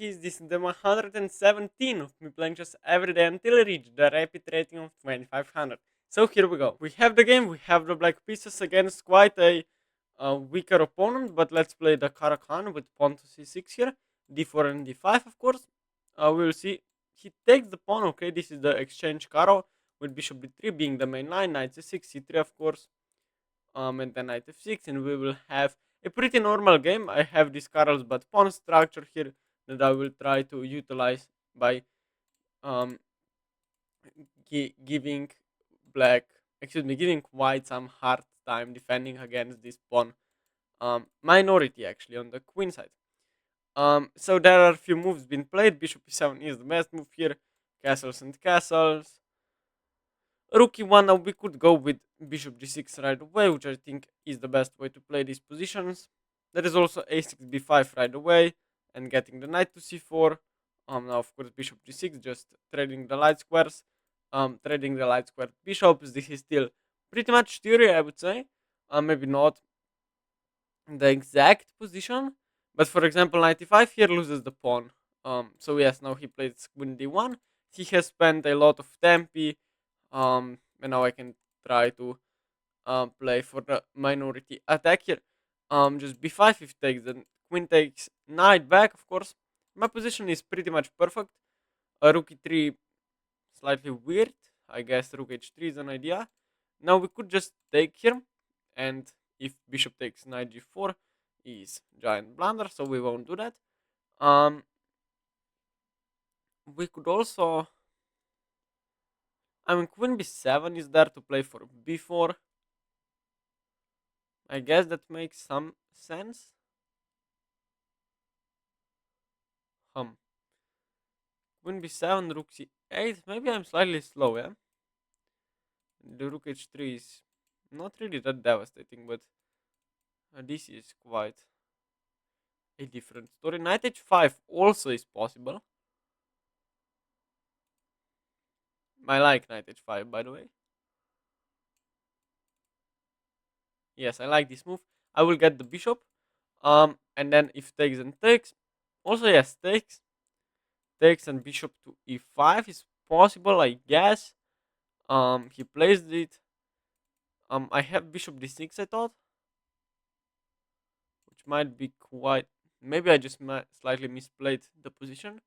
monkeys, this is the 117 of me playing just every day until I reach the rapid rating of 2500. So here we go. We have the game, we have the black pieces against quite a weaker opponent, but let's play the Caro-Kann with pawn to c6 here, d4 and d5 of course. We will see. He takes the pawn, okay, this is the exchange Caro, with bishop b3 being the main line, knight c6, c3 of course, and then knight f6, and we will have a pretty normal game. I have this Carlsbad pawn structure here that I will try to utilize by um, giving giving white some hard time defending against this pawn minority actually on the queen side. So there are a few moves being played. Bishop e7 is the best move here. Castles and castles. Rook e1, now we could go with bishop g6 right away, which I think is the best way to play these positions. There is also a6 b5 right away, and getting the knight to c4. Now of course bishop g6, just trading the light squares. Trading the light square bishops. This is still pretty much theory, I would say. Maybe not the exact position, but for example, knight e5 here loses the pawn. So yes, now he plays queen d1. He has spent a lot of tempi. And now I can try to play for the minority attack here. Just b5 if takes, then queen takes, knight back, of course. My position is pretty much perfect. Rook e3, slightly weird. I guess rook h3 is an idea. Now we could just take here, and if bishop takes knight g4 is giant blunder, so we won't do that. We could also, I mean, queen b7 is there to play for b4. I guess that makes some sense. Queen b7, rook c8. Maybe I'm slightly slow, yeah? The rook h3 is not really that devastating, but this is quite a different story. Knight h5 also is possible. I like knight h5, by the way. Yes, I like this move. I will get the bishop. And then if takes and takes. Also, yes, takes and bishop to e5 is possible, I guess. He plays it. I have bishop d6, I thought, which might be quite. Maybe I just slightly misplayed the position.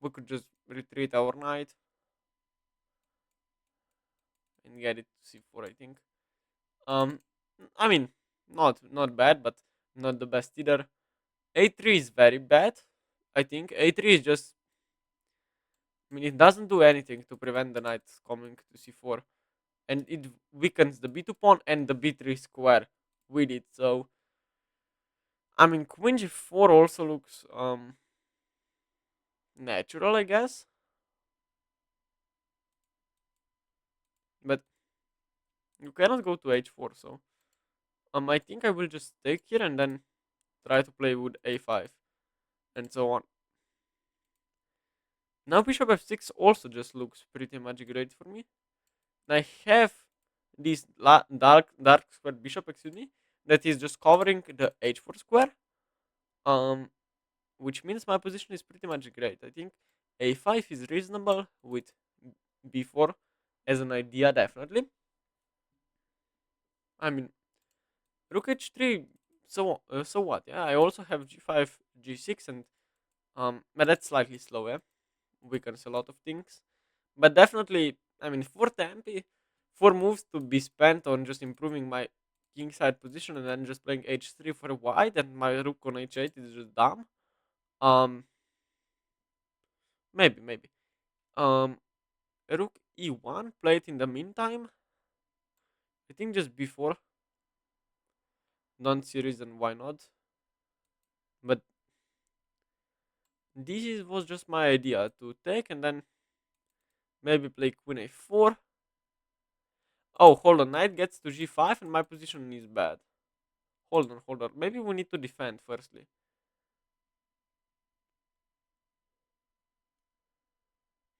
We could just retreat our knight and get it to c4, I think. Um, I mean, not bad, but not the best either. a3 is very bad. I think a3 is just. I mean, it doesn't do anything to prevent the knight coming to c4, and it weakens the b2 pawn and the b3 square with it. So, I mean, queen g4 also looks natural, I guess, but you cannot go to h4. So, I think I will just take here and then try to play with a5 and so on. Now bishop f6 also just looks pretty much great for me. I have this dark square bishop, excuse me, that is just covering the h4 square. Which means my position is pretty much great. I think a5 is reasonable with b4 as an idea, definitely. I mean, rook h3. So what? Yeah, I also have g5, g6, and but that's slightly slow. Yeah, weakens a lot of things. But definitely, I mean, for tempi, 4 moves to be spent on just improving my kingside position and then just playing h3 for white, and my rook on h8 is just dumb. Um, maybe. Um, Rook e1 played in the meantime. I think just before. Don't see reason why not. But was just my idea to take and then maybe play queen a4. Oh, hold on. Knight gets to g5 and my position is bad. Hold on. Maybe we need to defend firstly.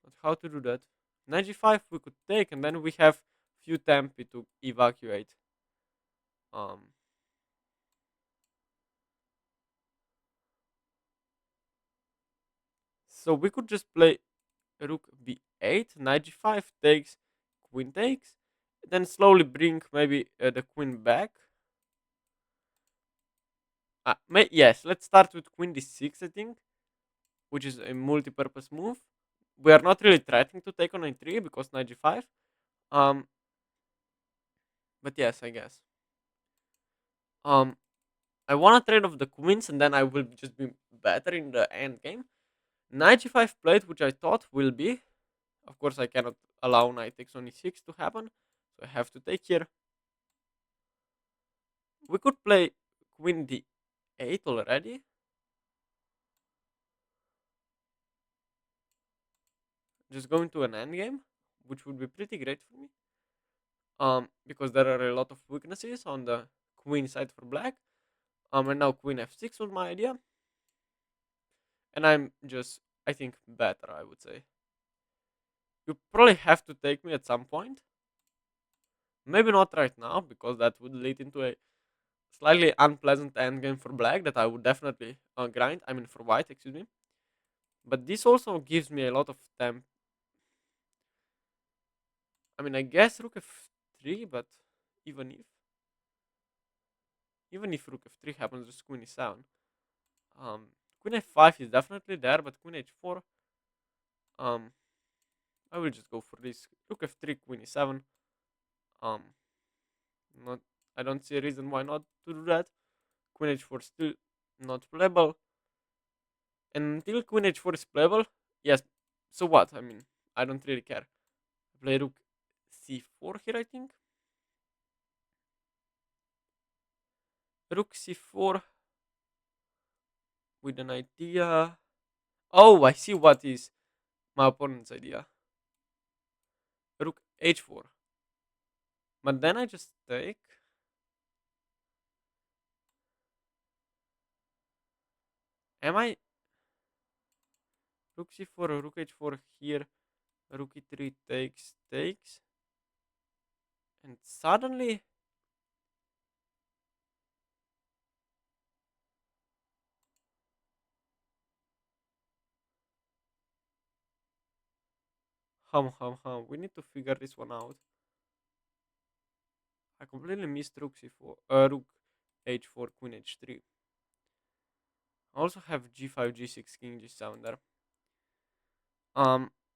But how to do that? Knight g5 we could take and then we have few tempi to evacuate. Um, So we could just play rook b8, knight g5 takes, queen takes, then slowly bring maybe the queen back. Yes, let's start with queen d6, I think, which is a multi-purpose move. We are not really threatening to take on a3 because knight g5. Um, but yes, I guess. Um, I want to trade off the queens, and then I will just be better in the end game. Knight g5 played, which I thought will be. Of course, I cannot allow knight takes on e6 to happen, so I have to take here. We could play queen d8 already. Just going to an endgame, which would be pretty great for me. Because there are a lot of weaknesses on the queen side for black. And now queen f6 was my idea. And I'm just, I think, better, I would say. You probably have to take me at some point. Maybe not right now, because that would lead into a slightly unpleasant endgame for black that I would definitely grind. I mean, for white, excuse me. But this also gives me a lot of time. I mean, I guess rook f3, but even if even if rook f3 happens, just queen e7. Um, Queen f5 is definitely there, but queen h4. Um, I will just go for this. Rook f3, queen e7. Um, not. I don't see a reason why not to do that. Queen h4 still not playable. And until queen h4 is playable, yes. So what? I mean, I don't really care. Play rook c4 here, I think. Rook c4 with an idea. Oh, I see what is my opponent's idea. Rook h4. But then I just take. Am I rook c4 or rook h4 here? Rook e3 takes. And suddenly. Hum. We need to figure this one out. I completely missed rook c4. Rook h4, queen h3. I also have g5, g6, king g7 there.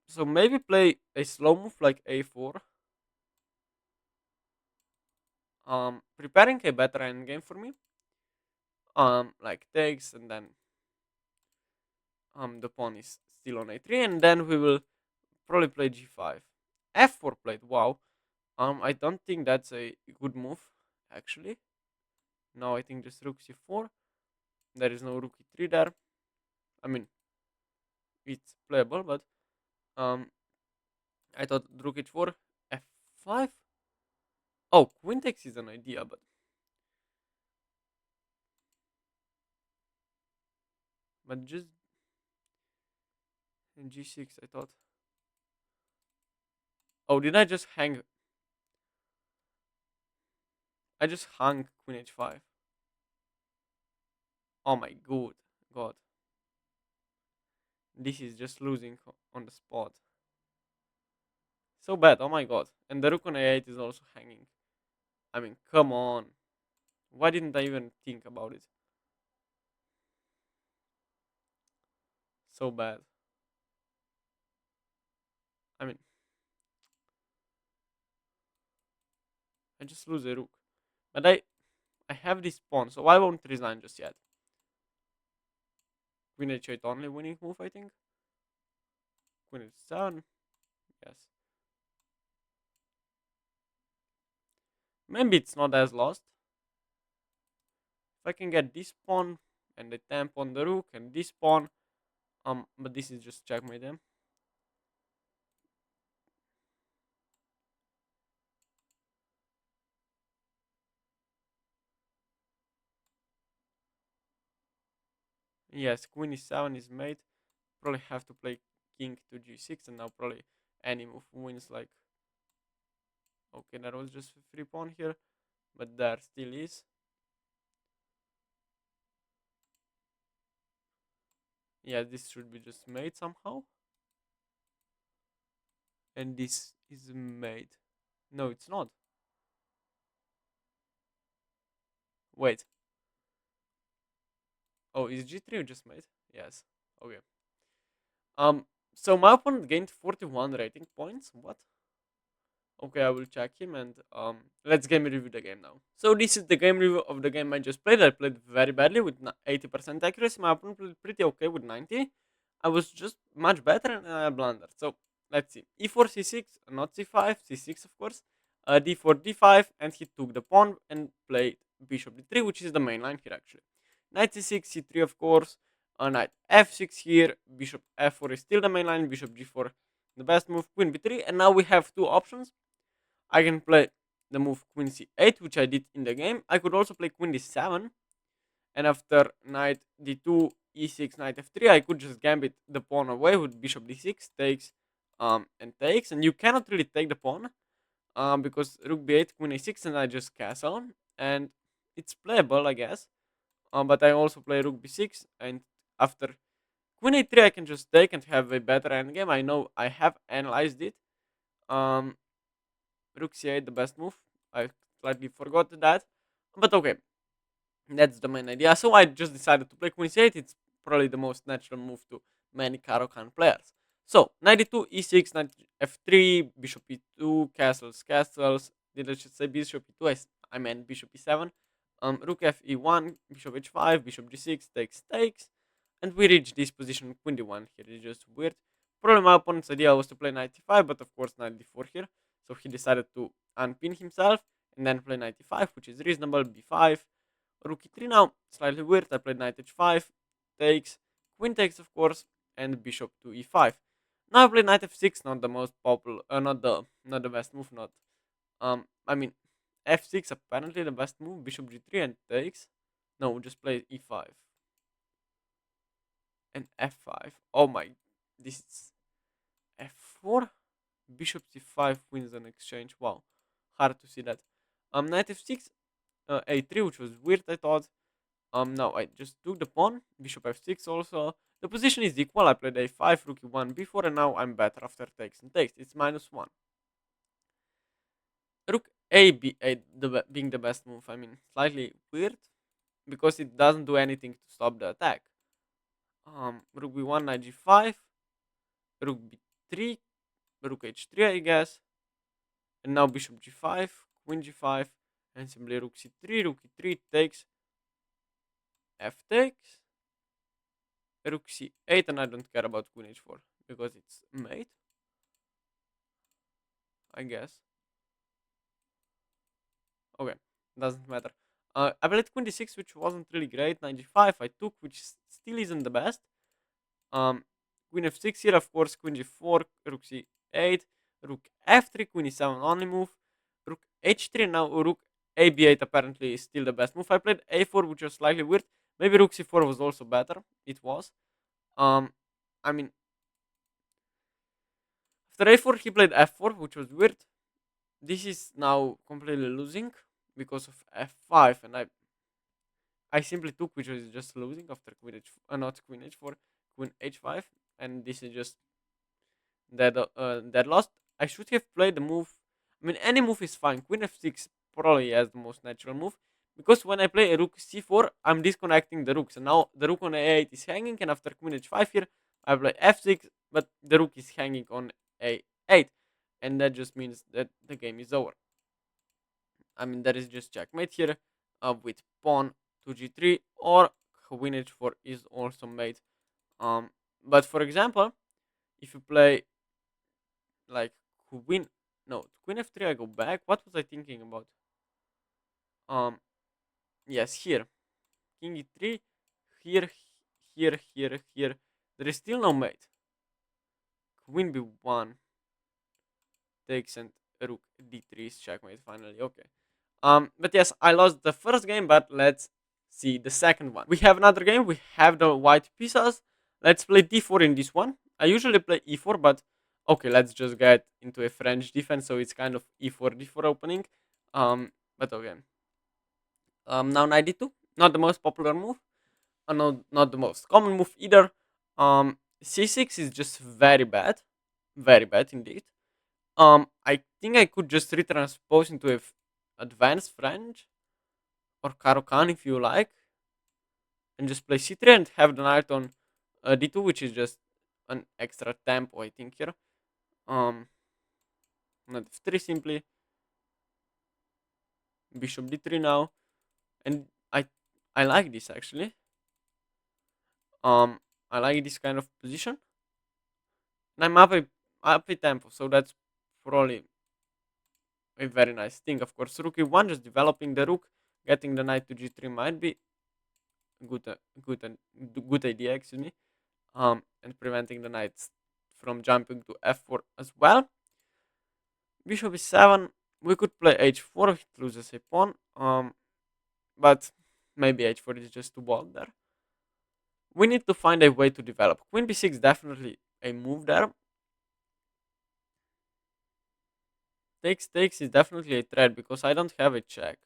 So maybe play a slow move like a4. Preparing a better endgame for me. Like takes, and then the pawn is still on a3, and then we will probably play g5. f4 played. Wow. I don't think that's a good move actually. Now I think just rook c4. There is no rook e3 there. I mean, it's playable, but um, I thought rook h4, f5. Oh, queen takes is an idea, but just in g6. I thought. Oh, did I just hang? I just hung queen h5. Oh my god, this is just losing on the spot. So bad. Oh my god, and the rook on a8 is also hanging. I mean, come on. Why didn't I even think about it? So bad. I mean, I just lose a rook. But I have this pawn, so I won't resign just yet. Queen h8 only winning move, I think. Queen h7. Yes. Maybe it's not as lost. If I can get this pawn and the temp on the rook and this pawn. But this is just checkmate them. Yes, queen e7 is made. Probably have to play king to g6, and now probably any move wins. Like, okay, there was just a free pawn here, but there still is. Yeah, this should be just made somehow. And this is made. No, it's not. Wait. Oh, is G3 just made? Yes. Okay. Um. So my opponent gained 41 rating points. What? Okay, I will check him and let's game review the game now. So this is the game review of the game I just played. I played very badly with 80% accuracy. My opponent played pretty okay with 90. I was just much better and I blundered. So let's see. E4 c6, not c5, c6 of course. D4 d5 and he took the pawn and played bishop d3, which is the main line here actually. Knight c6, c3 of course. Knight f6 here. Bishop f4 is still the main line. Bishop g4 the best move. Queen b3 and now we have two options. I can play the move queen c8, which I did in the game. I could also play queen d7, and after knight d2, e6, knight f3, I could just gambit the pawn away with bishop d6, takes, and takes. And you cannot really take the pawn, because rook b8, queen a6, and I just castle, and it's playable, I guess. But I also play rook b6, and after queen a3, I can just take and have a better endgame. I know I have analyzed it. Um, Rook c8 the best move. I slightly forgot that. But okay, that's the main idea. So I just decided to play queen c8. It's probably the most natural move to many Caro-Kann players. So 92, e6, knight f3, bishop e2, castles, castles. Did I just say bishop e2? I meant bishop e7. Rook f e1, bishop h5, bishop g6, takes, takes. And we reach this position queen d1 here. It's just weird. Probably my opponent's idea was to play knight e5, but of course knight d4 here. So he decided to unpin himself and then play knight e5, which is reasonable. B5, rook e3 now, slightly weird. I played knight h5, takes, queen takes of course, and bishop to e5. Now I played knight f6, not the most popular, not the best move, not I mean f6 apparently the best move. Bishop g3 and takes. No, just play e5 and f5. Oh my, this is f4. Bishop c5 wins an exchange. Wow, hard to see that. Knight f6, a3, which was weird. I thought. Now I just took the pawn. Bishop f6 also. The position is equal. I played a5, rook e1 before, and now I'm better after takes and takes. It's -1. Rook a b8 being the best move. I mean, slightly weird because it doesn't do anything to stop the attack. Rook b1, knight g5, rook b3, rook h3, I guess. And now bishop g5, queen g5, and simply rook c3, rook e3 takes, f takes, rook c8, and I don't care about queen h4 because it's mate, I guess. Okay, doesn't matter. I played queen d6, which wasn't really great. Knight g5, I took, which still isn't the best. Queen f6 here, of course, queen g4, rook c8, rook f3, queen e7 only move, rook h3, now rook a b8 apparently is still the best move. I played a4, which was slightly weird. Maybe rook c4 was also better. It was. Um, I mean, after a4, he played f4, which was weird. This is now completely losing because of f5, and I simply took, which was just losing after queen h4, not queen h4, queen h5, and this is just that lost. I should have played the move. I mean, any move is fine. Queen f6 probably has the most natural move because when I play a rook c4, I'm disconnecting the rooks, and now the rook on a8 is hanging, and after queen h5 here, I play f6, but the rook is hanging on a8, and that just means that the game is over. I mean, that is just checkmate here, with pawn to g3 or queen h4 is also made. But for example, if you play like queen, no, queen f3, I go back. What was I thinking about? Um, yes, here, king e3, here, here. There is still no mate. Queen b1 takes and rook d3 is checkmate finally. Okay. But yes, I lost the first game, but let's see the second one. We have another game. We have the white pieces. Let's play d4 in this one. I usually play e4, but okay, let's just get into a French defense. So it's kind of e4 d4 opening. But okay. Now knight d2, not the most popular move, not the most common move either. C6 is just very bad indeed. I think I could just retranspose into advanced French or Caro-Kann if you like, and just play C3 and have the knight on D2, which is just an extra tempo, I think here. Knight F3 simply, bishop D3 now, and I like this actually. Um, I like this kind of position, and I'm up a tempo, so that's probably a very nice thing. Of course, rook e1, just developing the rook, getting the knight to g3 might be good, good idea, excuse me. And preventing the knights from jumping to f4 as well. Bishop e7. We could play h4 if it loses a pawn. But maybe h4 is just too bold there. We need to find a way to develop. Queen b6 definitely a move there. Takes is definitely a threat because I don't have a check.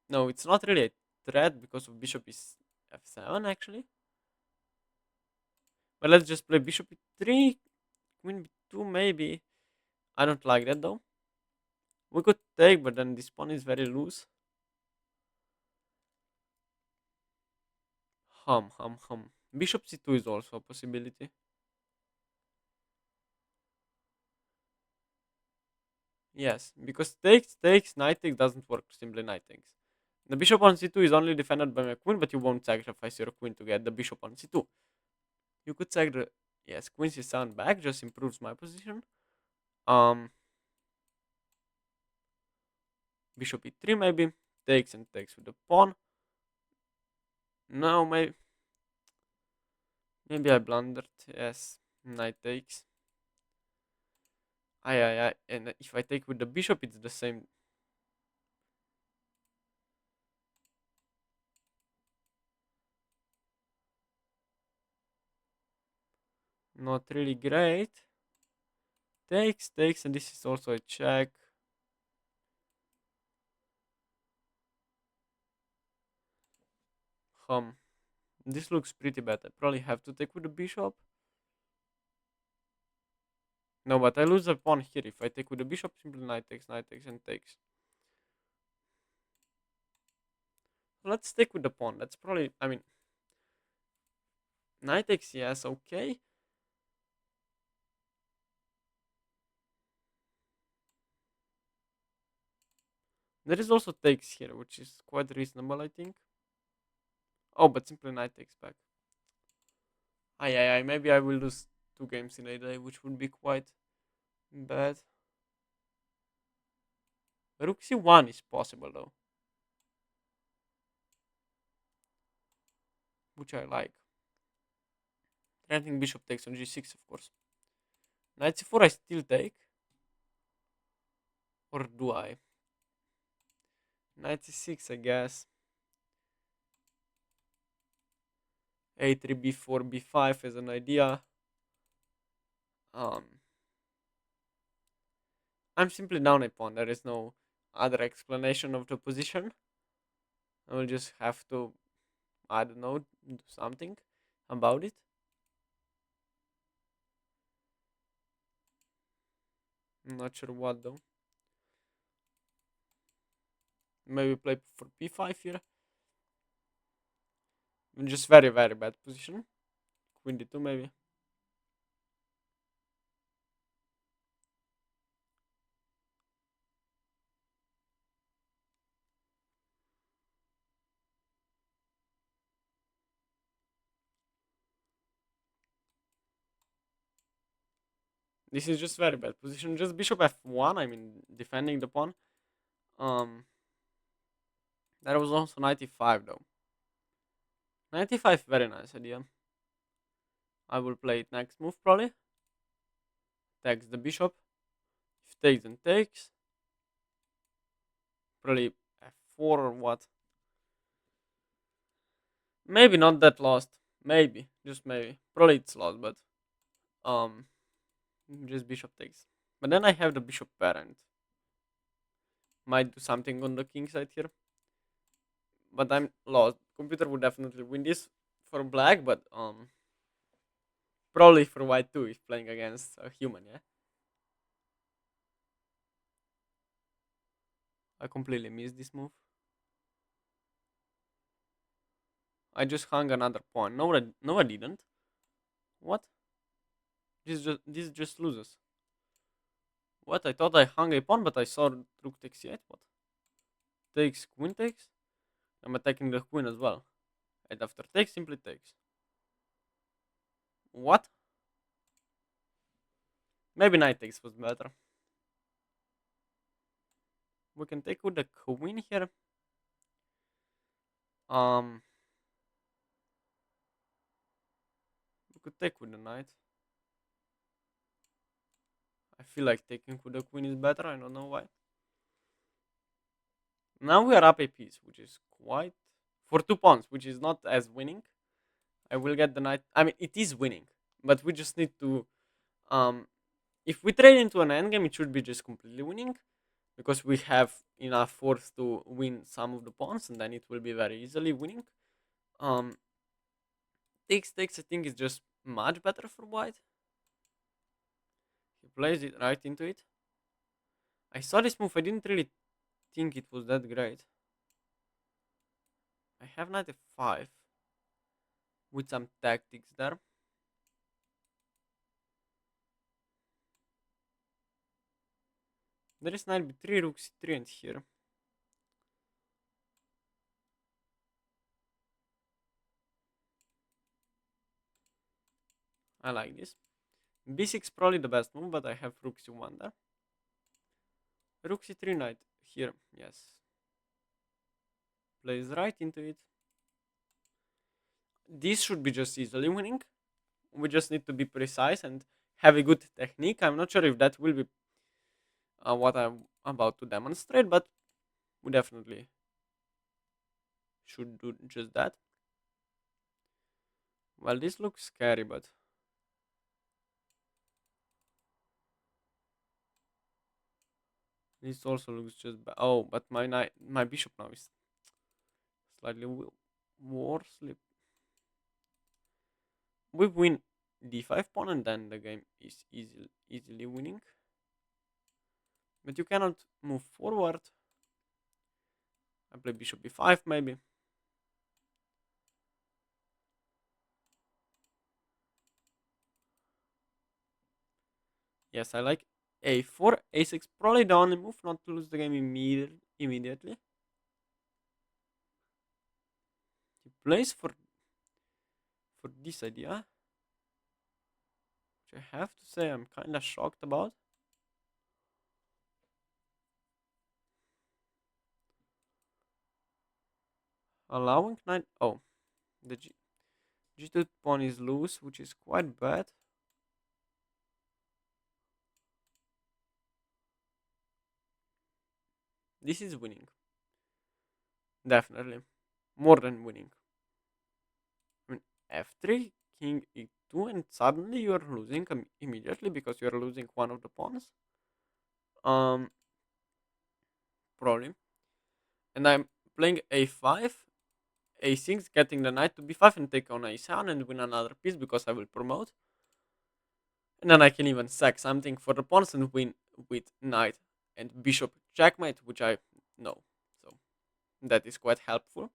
No, it's not really a threat because of bishop is f7 actually. But let's just play bishop e3, queen b2 maybe. I don't like that though. We could take, but then this pawn is very loose. Hum. Bishop c2 is also a possibility. Yes, because takes, knight takes doesn't work, simply knight takes. The bishop on c2 is only defended by my queen, but you won't sacrifice your queen to get the bishop on c2. You could sack the... Yes, queen c7 back, just improves my position. Um, Bishop e3 maybe. Takes and takes with the pawn. No, maybe I blundered. Yes, knight takes. Aye. And if I take with the bishop, it's the same. Not really great. Takes, and this is also a check. This looks pretty bad. I probably have to take with the bishop. No, but I lose a pawn here. If I take with the bishop, simply knight takes, and takes. Let's take with the pawn. That's probably, I mean, knight takes, yes, okay. There is also takes here, which is quite reasonable, I think. Oh, but simply knight takes back. Aye. Maybe I will lose 2 games in a day, which would be quite bad. Rook c1 is possible, though. Which I like. Threatening bishop takes on g6, of course. Knight c4 I still take. Or do I? Knight c6, I guess. a3, b4, b5 as an idea. Um, I'm simply down a pawn. There is no other explanation of the position. I will just have to, I don't know, do something about it. I'm not sure what though. Maybe play for p5 here. Just very bad position. Queen d2 maybe. This is just very bad position. Just bishop f1. I mean, defending the pawn. That was also 95 though. 95, very nice idea. I will play it next move probably. Takes the bishop. If takes, then takes. Probably f4 or what. Maybe not that lost. Maybe, just maybe. Probably it's lost, but um, just bishop takes. But then I have the bishop parent. Might do something on the king side here. But I'm lost. Computer would definitely win this for black, but probably for white too if playing against a human. Yeah, I completely missed this move. I just hung another pawn. No, no, I didn't. What? This just loses. What? I thought I hung a pawn, but I saw rook takes yet. What? Takes queen takes. I'm attacking the queen as well. And after takes, simply takes. What? Maybe knight takes was better. We can take with the queen here. Um, we could take with the knight. I feel like taking with the queen is better. I don't know why. Now we are up a piece, which is quite for 2 pawns, which is not as winning. I will get the knight. I mean, it is winning, but we just need to. Um, if we trade into an endgame, it should be just completely winning because we have enough force to win some of the pawns, and then it will be very easily winning. Um, takes I think is just much better for white. He plays it right into it. I saw this move. I didn't really think it was that great. I have knight f5 with some tactics there. There is knight b3, rook c3, and here. I like this. b6 probably the best move, but I have rook c1 there. Rook c3 knight here, yes. Plays right into it. This should be just easily winning. We just need to be precise and have a good technique. I'm not sure if that will be what I'm about to demonstrate, but we definitely should do just that. Well, this looks scary, but this also looks just bad. Oh, but my bishop now is slightly worse. We win d5 pawn, and then the game is easily winning. But you cannot move forward. I play bishop b5 maybe. Yes, I like a4, a6. Probably the only move not to lose the game immediately. He plays for this idea, which I have to say I'm kind of shocked about. Allowing knight. Oh, the g2 pawn is loose, which is quite bad. This is winning. Definitely. More than winning. I mean, f3, king e2, and suddenly you are losing immediately because you are losing one of the pawns. Um, Probably. And I'm playing a5, a6, getting the knight to b5 and take on a7 and win another piece because I will promote. And then I can even sack something for the pawns and win with knight and bishop checkmate, which I know. So that is quite helpful.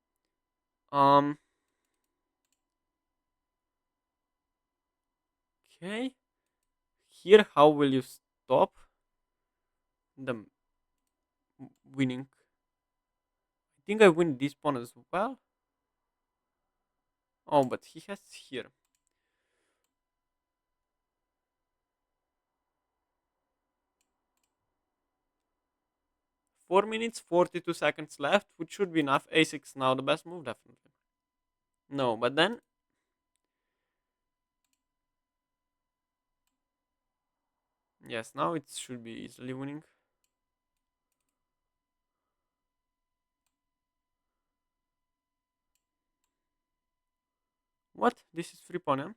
Um. Okay. Here, how will you stop the winning? I think I win this pawn as well. Oh, but he has here. 4 minutes, 42 seconds left, which should be enough. A6 now the best move, definitely. No, but then. Yes, now it should be easily winning. What? This is free pawn, yeah?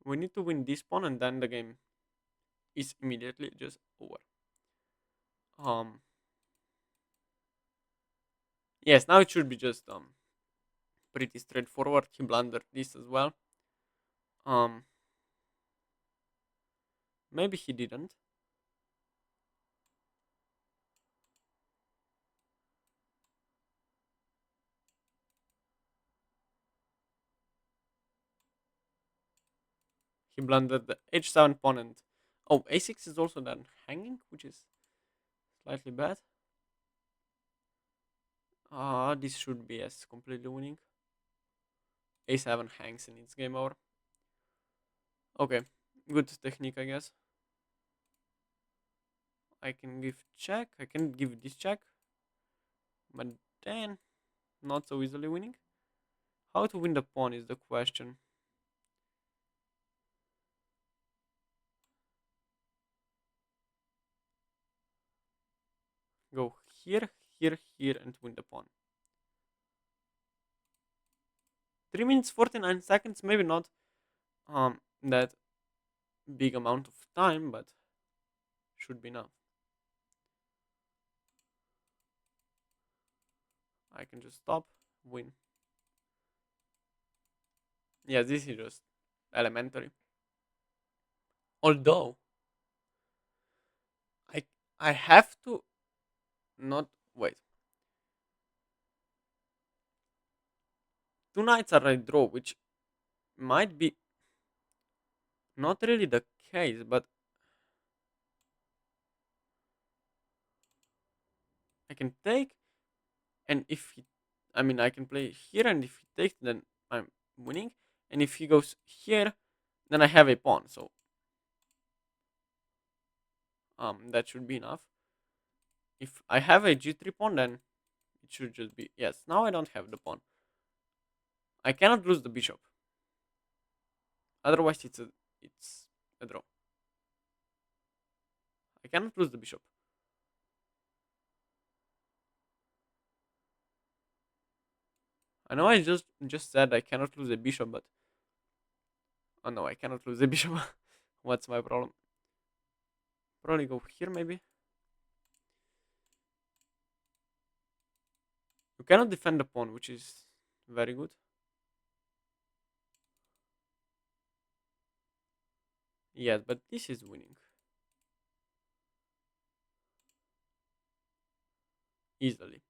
We need to win this pawn and then the game is immediately just over. Um, yes, now it should be just pretty straightforward. He blundered this as well. Um, maybe he didn't. He blundered the h7 pawn and oh, a6 is also then hanging, which is slightly bad. This should be yes, completely winning. A7 hangs and it's game over. Okay, good technique, I guess. I can give check. I can give this check, but then not so easily winning. How to win the pawn is the question. Go here, here, here, and win the pawn. 3 minutes 49 seconds. Maybe not that big amount of time, but should be enough. I can just stop, win. Yeah, this is just elementary. Although I I have to not wait. Two knights are a draw, which might be not really the case, but I can take, and if he, I mean, I can play here, and if he takes, then I'm winning, and if he goes here, then I have a pawn, so that should be enough. If I have a g3 pawn, then it should just be yes. Now I don't have the pawn. I cannot lose the bishop. Otherwise, it's a draw. I cannot lose the bishop. I know I just said I cannot lose a bishop, but oh no, I cannot lose a bishop. What's my problem? Probably go here maybe. You cannot defend the pawn, which is very good. Yes, but this is winning easily.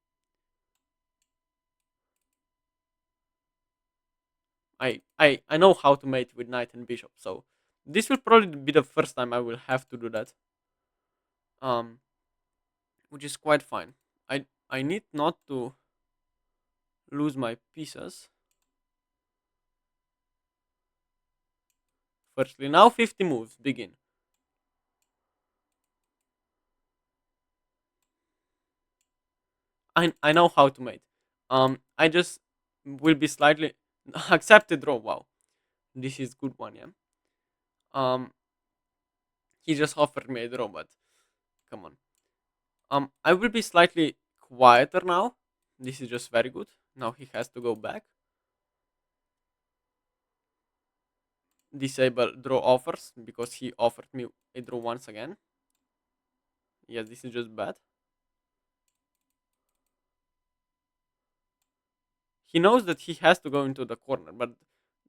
I know how to mate with knight and bishop, so this will probably be the first time I will have to do that. Um, which is quite fine. I need not to lose my pieces. Firstly, now 50 moves begin. I know how to mate. I just will be slightly accepted draw. Wow, this is good one, yeah. Um, he just offered me a draw, but come on. I will be slightly quieter now. This is just very good. Now he has to go back. Disable draw offers because he offered me a draw once again. Yes, this is just bad. He knows that he has to go into the corner, but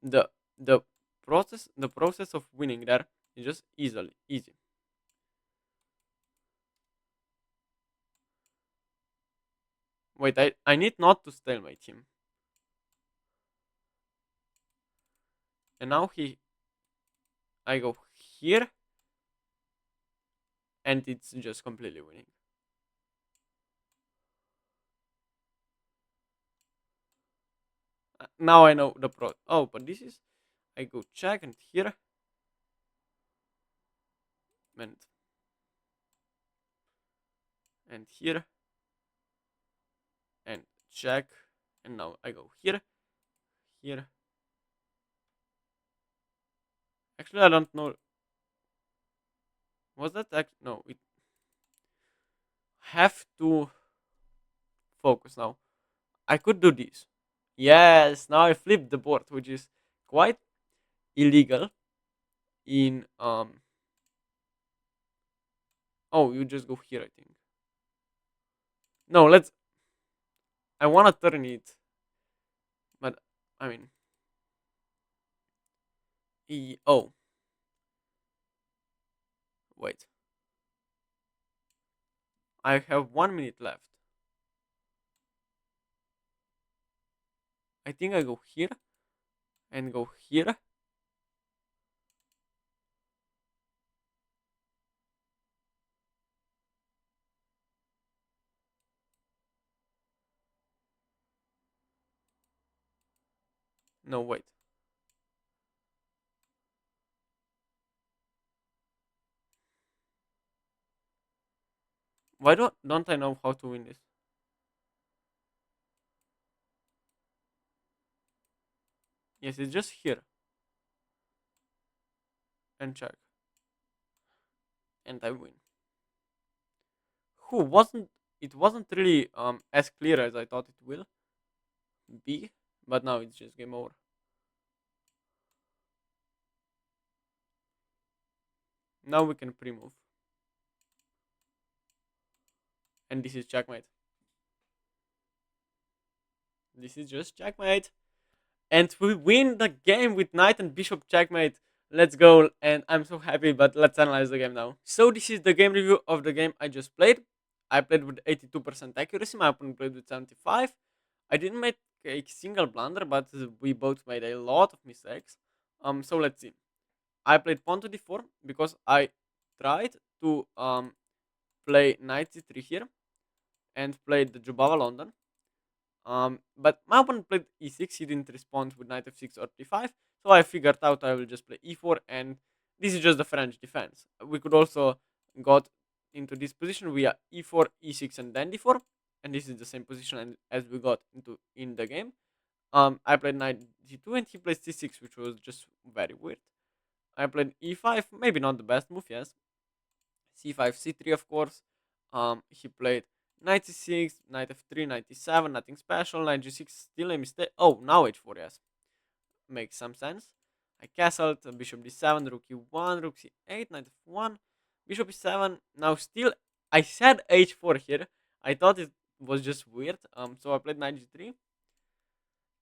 the the the process of winning there is just easy. Wait, I need not to stalemate him. And now I go here, and it's just completely winning. Now I know the pro. Oh, but this is I go check and here and here and check, and now I go here, here. Actually, I don't know. Was that no? It have to focus now. I could do this. Yes, now I flipped the board, which is quite illegal. In Oh, you just go here, I think. No, let's. I wanna turn it, but I mean, oh, wait. I have 1 minute left. I think I go here and go here. No, wait. Why don't I know how to win this? Yes, it's just here and check, and I win. Who wasn't? It wasn't really as clear as I thought it will be, but now it's just game over. Now we can pre-move, and this is checkmate. This is just checkmate. And we win the game with knight and bishop checkmate. Let's go, and I'm so happy. But let's analyze the game now. So this is the game review of the game I just played. I played with 82% accuracy. My opponent played with 75. I didn't make a single blunder, but we both made a lot of mistakes. So let's see. I played pawn to d4 because I tried to play knight c3 here and played the Jubava London. But my opponent played e6. He didn't respond with knight f6 or d5, so I figured out I will just play e4, and this is just the French defense. We could also got into this position via e4, e6, and then d4, and this is the same position as we got into in the game. I played knight g2, and he played c6, which was just very weird. I played e5, maybe not the best move, yes. C5, C3, of course. He played knight c6, knight f3, knight e7, nothing special. Knight g6, still a mistake. Oh, now h4, yes. Makes some sense. I castled, bishop d7, rook e1, rook c8, knight f1, bishop e7. Now still, I said h4 here. I thought it was just weird. So I played knight g3.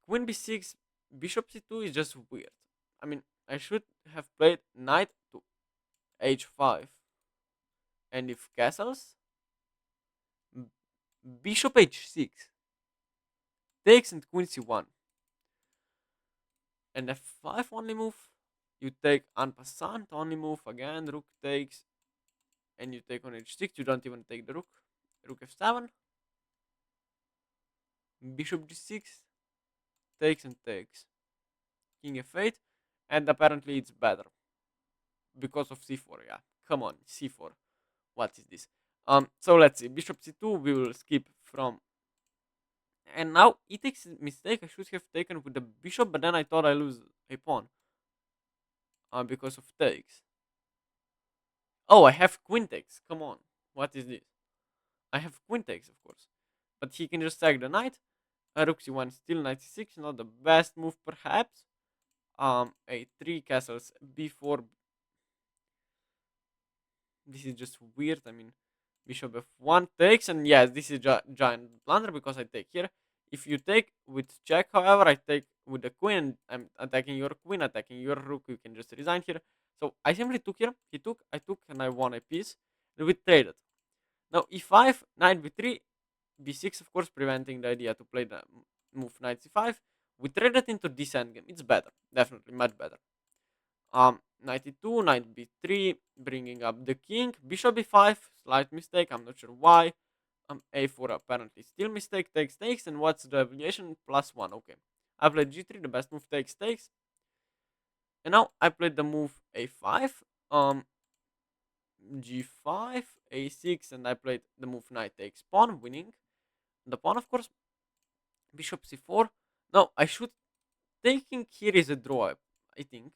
Queen b6, bishop c2 is just weird. I mean, I should have played knight to h5. And if castles, bishop h6 takes and queen c1, and f5 only move. You take en passant only move again. Rook takes, and you take on h6. You don't even take the rook. Rook f7, bishop g6 takes and takes. King f8, and apparently it's better because of c4. Yeah, come on, c4. What is this? So let's see. Bishop c2. We will skip from. And now he takes a mistake I should have taken with the bishop, but then I thought I lose a pawn because of takes. Oh, I have queen takes. Come on. What is this? I have queen takes, of course. But he can just sack the knight. Rook c1, still knight c6. Not the best move, perhaps. A3 castles b4. This is just weird. I mean, bishop f1 takes, and yes, this is giant blunder because I take here. If you take with check, however, I take with the queen. I'm attacking your queen, attacking your rook. You can just resign here. So I simply took here. He took, I took, and I won a piece. And we traded. Now e5, knight b3, b6, of course, preventing the idea to play the move knight c5. We traded into this endgame. It's better, definitely much better. 92, knight b3, bringing up the king. Bishop b5, slight mistake. I'm not sure why. A4 apparently still mistake. Takes. And what's the evaluation? +1. Okay. I played g3. The best move takes. And now I played the move a5. G5, a6, and I played the move knight takes pawn, winning the pawn, of course. Bishop c4. No, I should. Taking here is a draw, I think.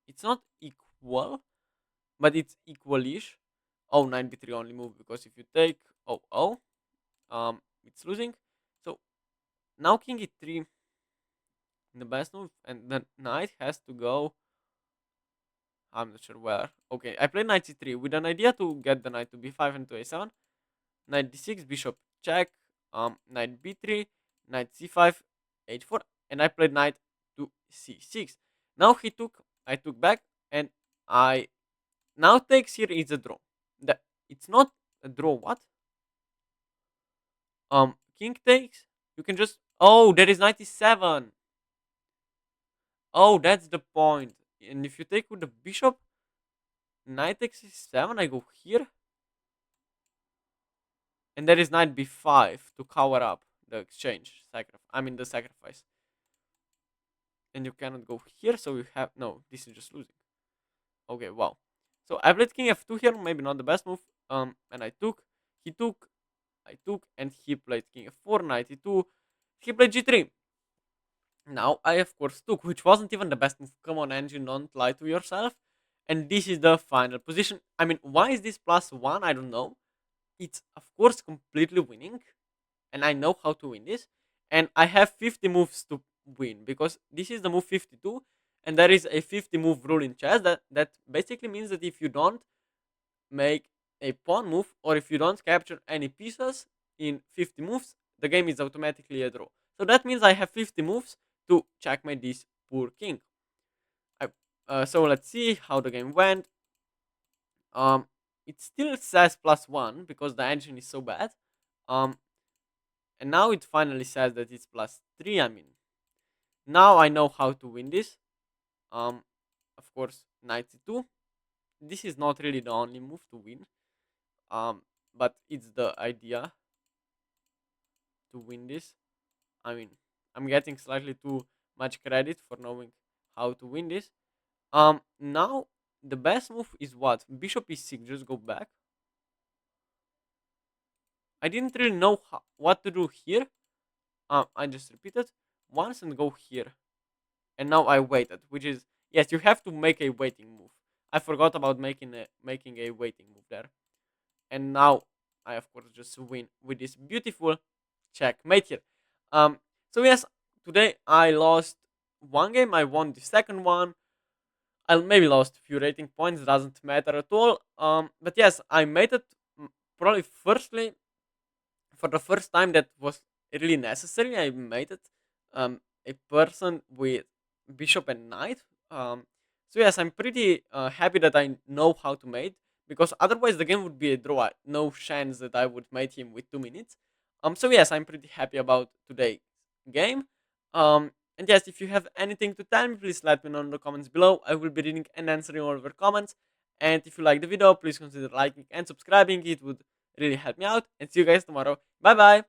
It's not equal, but it's equalish. Oh, knight b3 only move because if you take it's losing. So now king e3, the best move, and the knight has to go. I'm not sure where. Okay, I played knight c3 with an idea to get the knight to b5 and to a7. Knight d6, bishop check, knight b3, knight c5, h4, and I played knight to c6. Now he took, I took back, and I now takes here is a draw. That it's not a draw. What? King takes. You can just. Oh, there is 97. Oh, that's the point. And if you take with the bishop, knight takes c7. I go here, and there is knight b5 to cover up the exchange. I mean the sacrifice. And you cannot go here, so you have no. This is just losing. Okay, wow. So I played king f2 here. Maybe not the best move. And I took. He took. I took, and he played king f4, knight e2. He played g3. Now I of course took, which wasn't even the best move. Come on, engine, don't lie to yourself. And this is the final position. I mean, why is this +1? I don't know. It's of course completely winning, and I know how to win this. And I have 50 moves to win because this is the move 52, and there is a 50 move rule in chess that basically means that if you don't make a pawn move or if you don't capture any pieces in 50 moves, the game is automatically a draw. So that means I have 50 moves to checkmate this poor king. So let's see how the game went. Um, it still says +1 because the engine is so bad. Um, and now it finally says that it's +3. I mean, now I know how to win this. Of course, knight c2. This is not really the only move to win. But it's the idea to win this. I mean, I'm getting slightly too much credit for knowing how to win this. Now the best move is what? Bishop e6, just go back. I didn't really know what to do here. I just repeated once and go here. And now I waited, which is, yes, you have to make a waiting move. I forgot about making a waiting move there. And now I of course just win with this beautiful checkmate here. So yes, today I lost one game, I won the second one. I maybe lost a few rating points, doesn't matter at all. But yes, I made it probably firstly for the first time that was really necessary. I made it a person with bishop and knight. So yes, I'm pretty happy that I know how to mate because otherwise the game would be a draw. No chance that I would mate him with 2 minutes. So yes, I'm pretty happy about today's game. And yes, if you have anything to tell me, please let me know in the comments below. I will be reading and answering all of your comments. And if you like the video, please consider liking and subscribing. It would really help me out. And see you guys tomorrow. Bye bye.